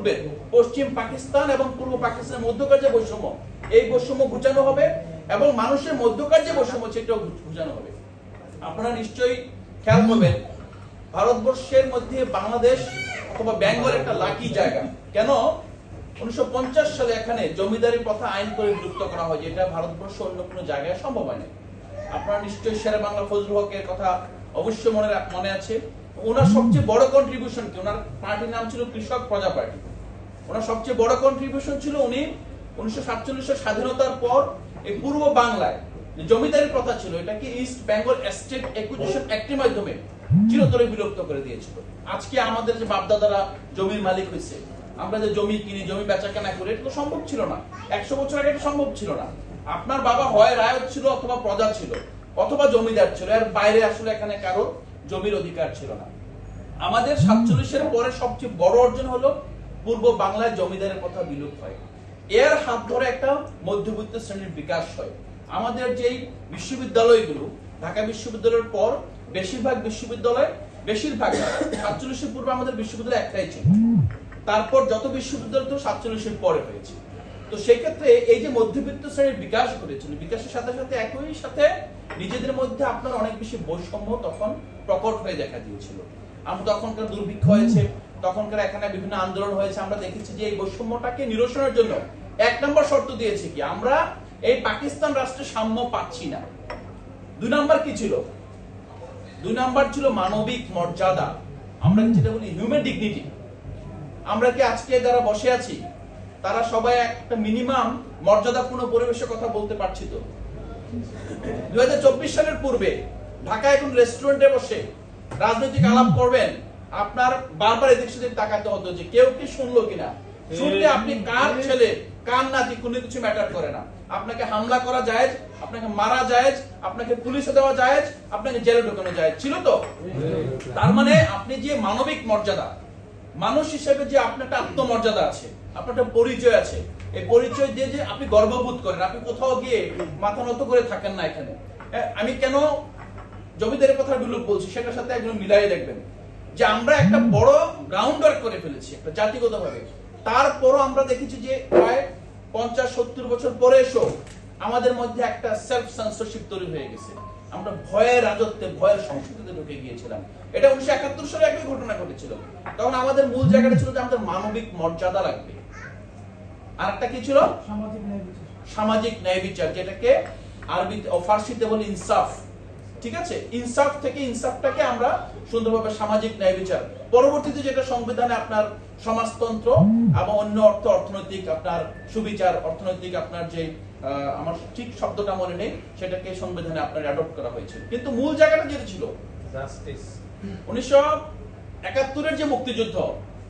পূর্বে পশ্চিম পাকিস্তান এবং পূর্ব পাকিস্তানের মধ্যকার যে বৈষম্য, এই বৈষম্য ঘুচানো হবে এবং মানুষের মধ্যকার যে বৈষম্য সেটাও ঘুচানো হবে। আপনারা নিশ্চয়ই খেয়াল করবেন, ভারতবর্ষের মধ্যে বাংলাদেশ অথবা বেঙ্গল একটা লাকি জায়গা। কেন? 1950 সালে এখানে জমিদারি প্রথা আইন করে বিলুপ্ত করা হয়, যেটা ভারতবর্ষ অন্য কোনো জায়গায় সম্ভব হয় না। আপনারা নিশ্চয়ই শেরে বাংলা ফজলুল হকের কথা অবশ্যই মনে আছে। ওনার সবচেয়ে বড় কন্ট্রিবিউশন কি? ওনার পার্টির নাম ছিল কৃষক প্রজা পার্টি। ওনার সবচেয়ে বড় কন্ট্রিবিউশন ছিল উনি 1947 স্বাধীনতার পর এই পূর্ব বাংলায় যে জমিদারি প্রথা ছিল, এটাকে ইস্ট বেঙ্গল এস্টেট অ্যাকুইজিশন অ্যাক্টের মাধ্যমে চিরতরে বিলুপ্ত করে দিয়েছিল। আজকে আমাদের যে বাপদাদারা জমির মালিক হয়েছে, আমরা যে জমি কিনি, জমি বেচা কেনা করি, এটা তো সম্ভব ছিল না। 100 বছর আগে এটা সম্ভব ছিল না। আপনার বাবা হয় রায়ত ছিল অথবা প্রজা ছিল অথবা জমিদার ছিল, এর বাইরে আসলে এখানে কারো জমির অধিকার ছিল না। আমাদের 47-এর পরে সবচেয়ে বড় অর্জন হলো পূর্ব বাংলায় জমিদারের কথা বিলুপ্ত হয়। এর হাত ধরে একটা মধ্যবিত্ত শ্রেণীর বিকাশ হয়। আমাদের যেই বিশ্ববিদ্যালয়গুলো, ঢাকা বিশ্ববিদ্যালয়ের পর বেশিরভাগ 47-এর পূর্বে আমাদের বিশ্ববিদ্যালয় একটাই ছিল। তারপর যত বিশ্ববিদ্যালয় তো 47-এর পরে হয়েছে। তো সেই ক্ষেত্রে এই যে মধ্যবিত্ত শ্রেণীর বিকাশ ঘটেছিল, বিকাশের সাথে সাথে একই সাথে নিজেদের মধ্যে আপনার অনেক বেশি বৈষম্য তখন প্রকট হয়ে দেখা দিয়েছিল। আমরা তখনকার দুর্ভিক্ষ হয়েছে, তখনকার এখানে বিভিন্ন আন্দোলন হয়েছে। আমরা দেখেছি যে এই বৈষম্যটাকে নিরসনের জন্য 1 নম্বর শর্ত দিয়েছে কি, আমরা এই পাকিস্তান রাষ্ট্রে সাম্য পাচ্ছি না। 2 নম্বর কি ছিল? 2 নম্বর ছিল মানবিক মর্যাদা, আমরা যেটা বলি হিউম্যান ডিগনিটি। আমরা কি আজকে যারা বসে আছি তারা সবাই একটা মিনিমাম মর্যাদাপূর্ণ পরিবেশের কথা বলতে পারছি তো? 2024 সালের পূর্বে ঢাকায় এখন রেস্টুরেন্টে বসে রাজনৈতিক আলাপ করবেন, আপনার বারবার এদিক সেদিক তাকাতে হতো যে কেউ কি শুনলো কিনা। শুনলে আপনি কার ছেলে কার নাতি কোনো কিছু ম্যাটার করে না। আপনাকে হামলা করা জায়েজ, আপনাকে মারা জায়েজ, আপনাকে পুলিশে দেওয়া জায়েজ, আপনাকে জেলে ঢোকানো জায়েজ ছিল তো? তার মানে আপনি যে মানবিক মর্যাদা, মানুষ হিসেবে যে আপনার একটা আত্মমর্যাদা আছে, আপনার একটা পরিচয় আছে, এই পরিচয় দিয়ে যে আপনি গর্ববোধ করেন, আপনি কোথাও গিয়ে মাথা নত করে থাকেন না। এখানে আমি কেন জমিদারের কথা বিলুপ্ত বলছি সেটার সাথে একদম মিলাই দেখবেন যে আমরা একটা বড় গ্রাউন্ড ওয়ার্ক করে ফেলেছি একটা জাতিগতভাবে। তারপরও আমরা দেখেছি যে প্রায় 50-70 বছর পরে এসো আমাদের মধ্যে একটা সেলফ সেন্সরশিপ তৈরি হয়ে গেছে। আমরা ভয়ের রাজত্বে, ভয়ের সংস্কৃতিতে ঢুকে গিয়েছিলাম। এটা 1971 সালে একই ঘটনা ঘটেছিল। তখন আমাদের মূল জায়গাটা ছিল যে আমাদের মানবিক মর্যাদা লাগবে। আরেকটা কি ছিল? সামাজিক ন্যায় বিচার, যেটাকে আরবি ও ফার্সিতে বলে ইনসাফ। ঠিক আছে, ইনসাফ থেকে ইনসাফটাকে আমরা সুন্দরভাবে সামাজিক ন্যায় বিচার। পরবর্তীতে যেটা সংবিধানে আপনার সমাজতন্ত্র এবং অন্য অর্থনৈতিক আপনার সুবিচার, অর্থনৈতিক আপনার যে আমার ঠিক শব্দটা মনে নেই, সেটাকে সংবিধানে আপনার অ্যাডপ্ট করা হয়েছিল। কিন্তু মূল জায়গাটা যেটা ছিল জাস্টিস। 1971-এর যে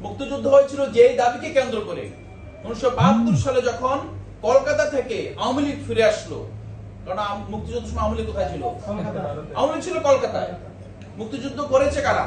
মুক্তিযুদ্ধ হয়েছিল যেই দাবিকে কেন্দ্র করে, 1972 সালে যখন কলকাতা থেকে আওয়ামী লীগ ফিরে আসলো, কারণ মুক্তিযুদ্ধের সময় আওয়ামী লীগ কোথায় ছিল? আওয়ামী লীগ ছিল কলকাতায়। মুক্তিযুদ্ধ করেছে কারা?